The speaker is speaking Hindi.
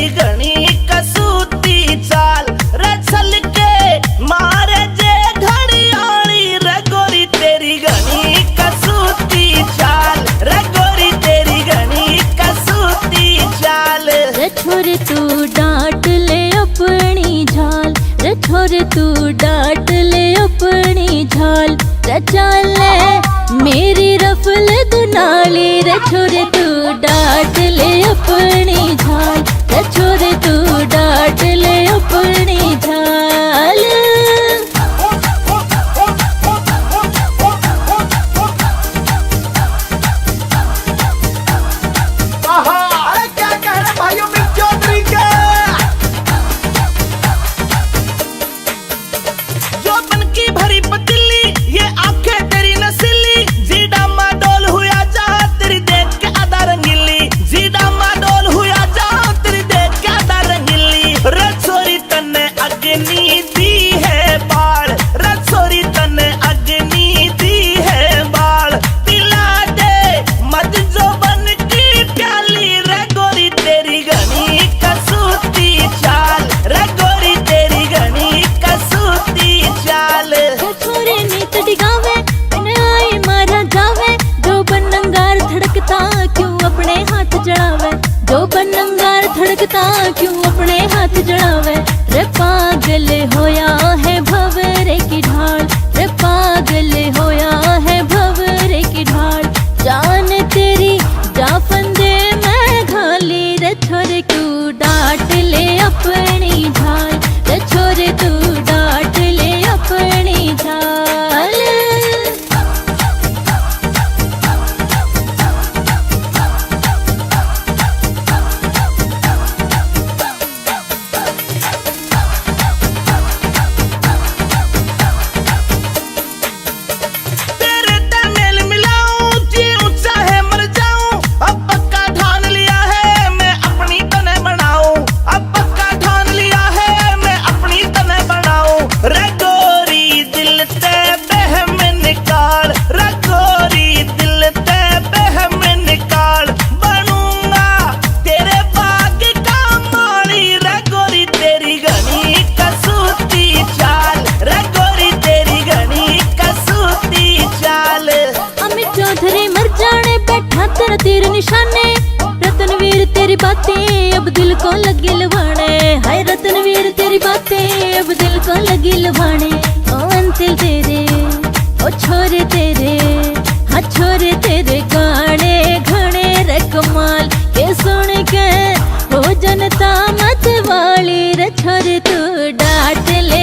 तेरी घनी कसूती चाल रसल के मारे जे घड़ियाली रे गोरी तेरी घनी कसूती चाल रे गोरी तेरी घनी कसूती चाल। रे छोरे तू डांट ले अपनी झाल, रे छोरे तू डांट ले अपनी झाल, रे चाल मेरी रफल दुनाली, रे छोरे तू डांट ले अपनी झाल, रे छोरे तू डांट ले अपनी झाल। अरे क्या कहना भाइयों मिक चौधरी के जो बन की भरी पतीली ये आंखें तेरी नसीली जीडा माडोल हुआ जा तेरी देख के आधा रंगीली जीडा माडोल हुआ जा तेरी देख के आधा रंगीली रसोरी तन्ने अग्नि दी है बाल रसोरी तन्ने अग्नि दी है बाल पिला दे मत जो बन की प्याली रे गोरी तेरी घनी कसूती चाल रे गोरी तेरी घनी कसूती चाल। छोरे नीत डिगावे बिन आए मारा जावे जो बनंगार धड़कता क्यों अपने हाथ जड़ावे, जो बनंगार धड़कता क्यों अपने हाथ जड़ावे। रे पागल होया है भंवरे की ढाल, रे पागल होया है भंवरे की ढाल, जान तेरी जा फंदे मैं घाली, रे छोरे तू डांट ले अपनी झाल, रे छोरे तू डांट ले अपनी झाल। तेरे तमेल मिलाऊं जीऊं चाहे मर जाऊं अब पक्का ठान लिया है मैं अपनी तने बनाऊं अब पक्का ठान लिया है मैं अपनी तने बनाऊं रे गोरी दिल ते बहम निकाल रे गोरी दिल ते बहम निकाल बनूंगा तेरे बाग का माली रे गोरी तेरी घनी कसूती चाल रे गोरी तेरी घनी कसूती चाल। अमित चौधरी मर जाने बैठा तेरा तीर निशाने, रतनवीर तेरी बातें अब दिल को लगी लवाने, हाय रतनवीर तेरी बातें अब दिल को लगी लवाने। ओ अंतिल तेरे ओ छोरे तेरे हाँ छोरे तेरे गाने घने रे कमाल के सुन के हो जनता मत वाली, रे छोरे तू डांट ले